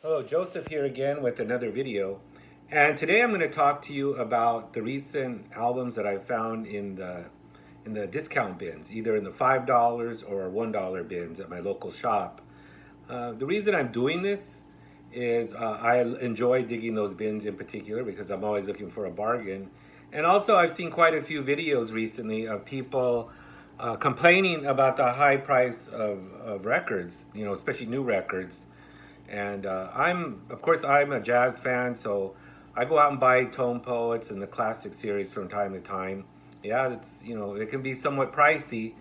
Hello, Joseph here again with another video. And today I'm going to talk to you about the recent albums that I found in the discount bins, either in the $5 or $1 bins at my local shop. The reason I'm doing this is I enjoy digging those bins in particular because I'm always looking for a bargain. And also, I've seen quite a few videos recently of people complaining about the high price of records, especially new records. And of course, I'm a jazz fan, so I go out and buy Tone Poets and the classic series from time to time. Yeah, it can be somewhat pricey,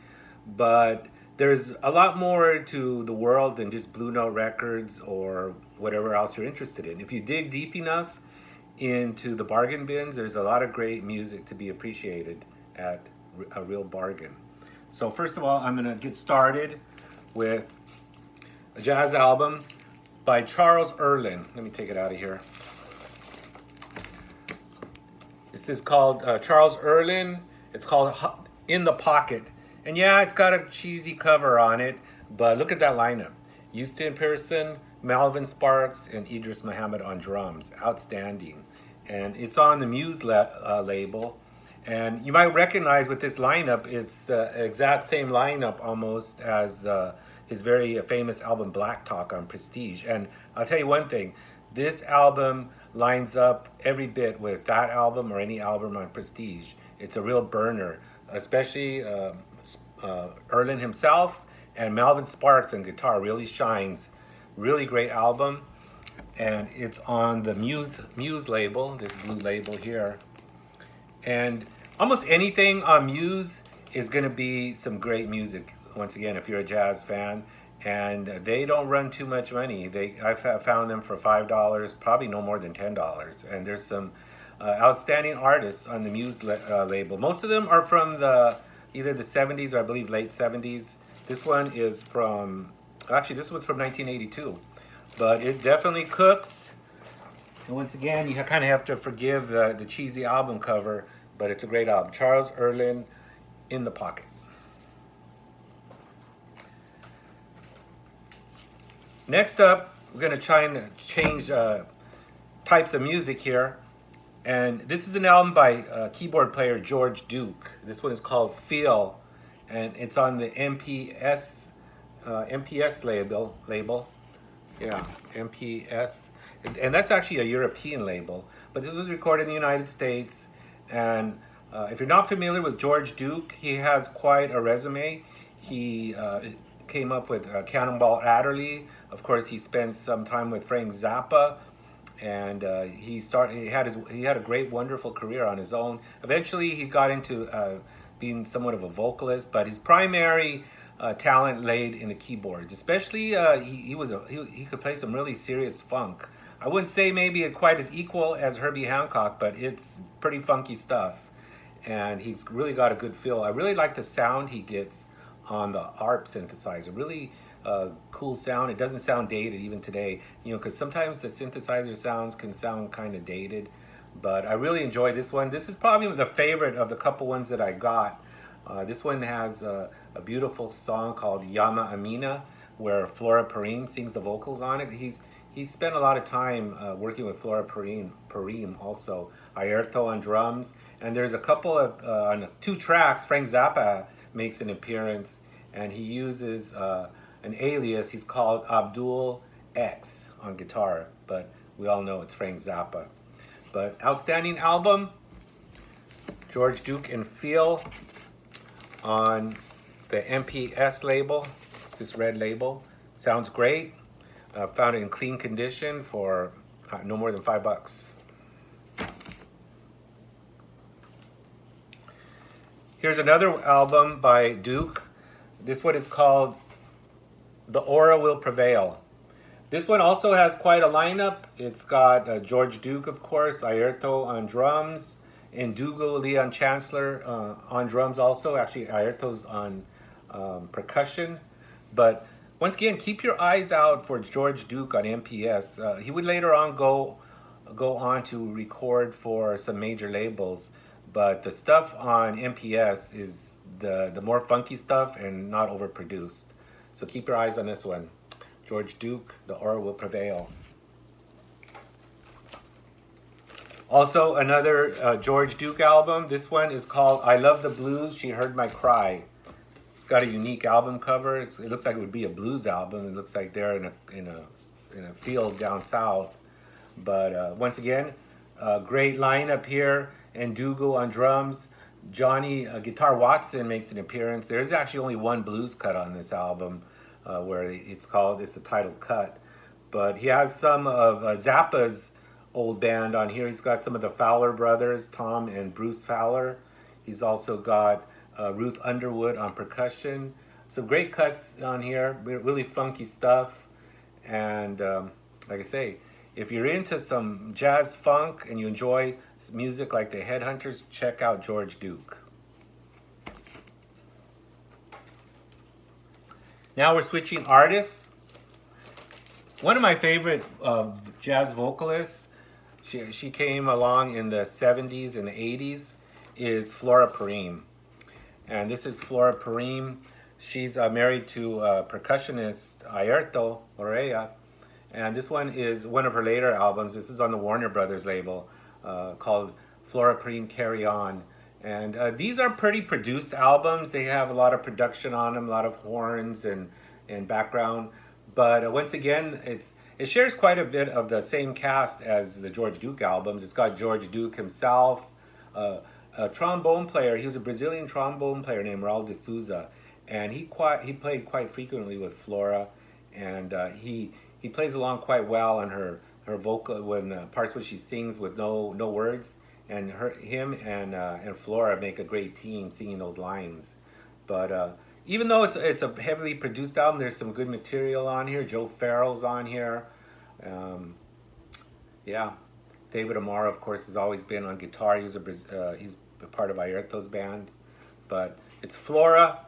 but there's a lot more to the world than just Blue Note records or whatever else you're interested in. If you dig deep enough into the bargain bins, there's a lot of great music to be appreciated at a real bargain. So first of all, I'm gonna get started with a jazz album by Charles Earland. Let me take it out of here. This is called Charles Earland. It's called In the Pocket. And yeah, it's got a cheesy cover on it, but look at that lineup. Houston Pearson, Malvin Sparks, and Idris Muhammad on drums. Outstanding. And it's on the Muse label. And you might recognize with this lineup, it's the exact same lineup almost as his very famous album Black Talk on Prestige. And I'll tell you one thing, this album lines up every bit with that album or any album on Prestige. It's a real burner, especially Earland himself and Malvin Sparks on guitar really shines. Really great album. And it's on the Muse label, this blue label here. And almost anything on Muse is going to be some great music. Once again, if you're a jazz fan, and they don't run too much money. I've found them for $5, probably no more than $10. And there's some outstanding artists on the Muse label. Most of them are from either the 70s or I believe late 70s. This one is this one's from 1982. But it definitely cooks. And once again, you kind of have to forgive the cheesy album cover, but it's a great album. Charles Earland, In the Pocket. Next up, we're going to try and change types of music here. And this is an album by keyboard player George Duke. This one is called Feel, and it's on the MPS label. Yeah, MPS. And that's actually a European label. But this was recorded in the United States. And if you're not familiar with George Duke, he has quite a resume. He came up with Cannonball Adderley. Of course, he spent some time with Frank Zappa, and he had a great, wonderful career on his own. Eventually, he got into being somewhat of a vocalist, but his primary talent laid in the keyboards. Especially, he could play some really serious funk. I wouldn't say maybe quite as equal as Herbie Hancock, but it's pretty funky stuff. And he's really got a good feel. I really like the sound he gets on the ARP synthesizer. Really cool sound. It doesn't sound dated even today, because sometimes the synthesizer sounds can sound kind of dated. But I really enjoy this one. This is probably the favorite of the couple ones that I got. This one has a beautiful song called Yama Amina, where Flora Purim sings the vocals on it. He's spent a lot of time working with Flora Purim also. Aerto on drums. And there's a couple of, on 2 tracks, Frank Zappa makes an appearance, and he uses an alias. He's called Abdul X on guitar, but we all know it's Frank Zappa. But outstanding album, George Duke and Feel on the MPS label. It's this red label. Sounds great. Found it in clean condition for no more than $5. Here's another album by Duke. This one is called The Aura Will Prevail. This one also has quite a lineup. It's got George Duke, of course, Aerto on drums, and Dougal Leon Chancellor on drums also. Actually, Aerto's on percussion. But once again, keep your eyes out for George Duke on MPS. He would later on go on to record for some major labels. But the stuff on MPS is the more funky stuff and not overproduced. So keep your eyes on this one. George Duke, The Aura Will Prevail. Also, another George Duke album. This one is called I Love the Blues, She Heard My Cry. It's got a unique album cover. It looks like it would be a blues album. It looks like they're in a field down south. But once again, great lineup here. And Dougal on drums. Johnny Guitar Watson makes an appearance. There's actually only one blues cut on this album, where it's the title cut. But he has some of Zappa's old band on here. He's got some of the Fowler brothers, Tom and Bruce Fowler. He's also got Ruth Underwood on percussion. Some great cuts on here, really funky stuff. And like I say, if you're into some jazz funk and you enjoy music like the Headhunters, check out George Duke. Now we're switching artists. One of my favorite jazz vocalists, she came along in the 70s and the 80s, is Flora Purim. And this is Flora Purim. She's married to percussionist Airto Orea. And this one is one of her later albums. This is on the Warner Brothers label called Flora Purim Carry On. And these are pretty produced albums. They have a lot of production on them, a lot of horns and background. But once again, it shares quite a bit of the same cast as the George Duke albums. It's got George Duke himself, a trombone player. He was a Brazilian trombone player named Raul de Souza. And he played quite frequently with Flora. And he plays along quite well on her vocal when parts when she sings with no words, and him and Flora make a great team singing those lines. But even though it's a heavily produced album, there's some good material on here. Joe Farrell's on here. Yeah, David Amaro, of course, has always been on guitar. He's a part of Airto's band. But it's Flora.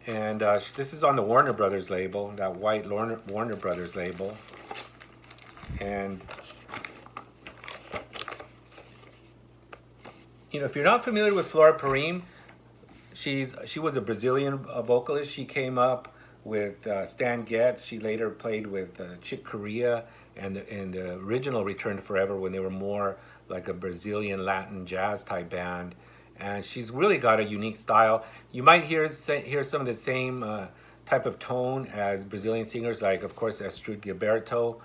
And this is on the Warner Brothers label, that white Warner Brothers label. And, you know, if you're not familiar with Flora Purim, she was a Brazilian vocalist. She came up with Stan Getz. She later played with Chick Corea and the original Return to Forever when they were more like a Brazilian Latin jazz type band. And she's really got a unique style. You might hear some of the same type of tone as Brazilian singers, like, of course, Astrid Gilberto.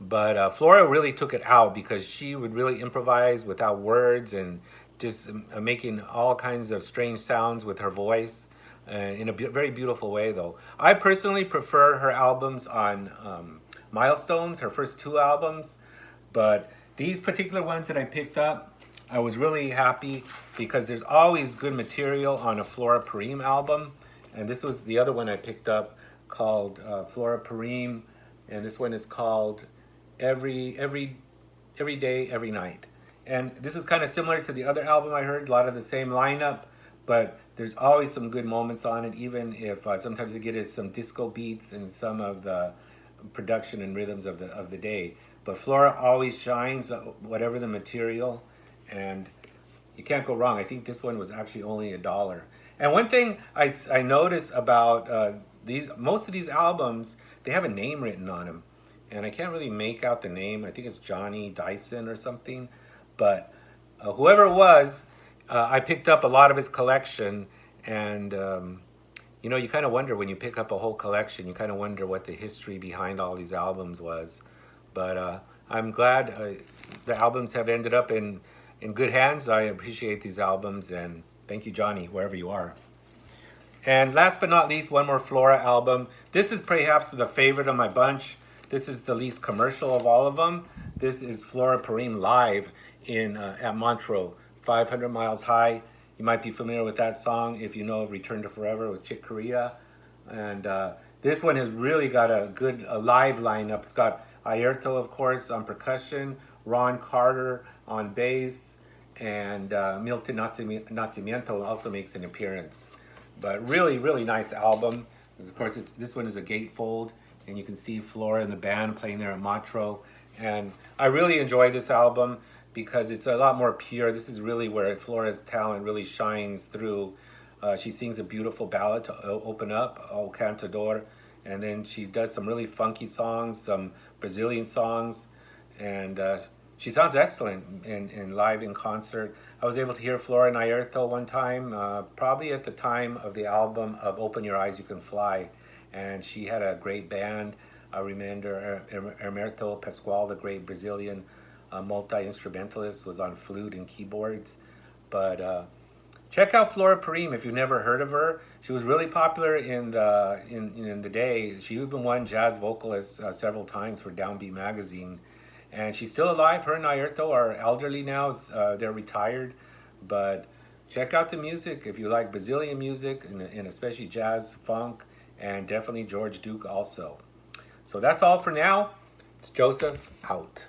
But Flora really took it out because she would really improvise without words and just making all kinds of strange sounds with her voice in a very beautiful way, though. I personally prefer her albums on Milestones, her first two albums. But these particular ones that I picked up, I was really happy because there's always good material on a Flora Purim album. And this was the other one I picked up called Flora Purim. And this one is called Every Day, Every Night. And this is kind of similar to the other album I heard, a lot of the same lineup, but there's always some good moments on it, even if sometimes they get it some disco beats and some of the production and rhythms of the day. But Flora always shines, whatever the material. And you can't go wrong. I think this one was actually only $1. And one thing I noticed about most of these albums, they have a name written on them. And I can't really make out the name. I think it's Johnny Dyson or something. But whoever it was, I picked up a lot of his collection. And, you know, you kind of wonder when you pick up a whole collection, you kind of wonder what the history behind all these albums was. But I'm glad the albums have ended up in good hands. I appreciate these albums, and thank you, Johnny, wherever you are. And last but not least, one more Flora album. This is perhaps the favorite of my bunch. This is the least commercial of all of them. This is Flora Purim live at Montreux, 500 Miles High. You might be familiar with that song if you know of Return to Forever with Chick Corea. And this one has really got a good live lineup. It's got Airto, of course, on percussion, Ron Carter on bass, and Milton Nascimento also makes an appearance. But really, really nice album. Of course, this one is a gatefold, and you can see Flora and the band playing there at Montreux. And I really enjoy this album because it's a lot more pure. This is really where Flora's talent really shines through. She sings a beautiful ballad to open up, O Cantador, and then she does some really funky songs, some Brazilian songs, and she sounds excellent in live in concert. I was able to hear Flora Nairto one time, probably at the time of the album of Open Your Eyes, You Can Fly. And she had a great band. I remember Hermeto Pascoal, the great Brazilian multi-instrumentalist, was on flute and keyboards. But check out Flora Purim if you've never heard of her. She was really popular in the day. She even won Jazz Vocalist several times for Downbeat magazine, and she's still alive. Her and Nairto are elderly now. They're retired, but check out the music if you like Brazilian music and especially jazz, funk, and definitely George Duke also. So that's all for now. It's Joseph out.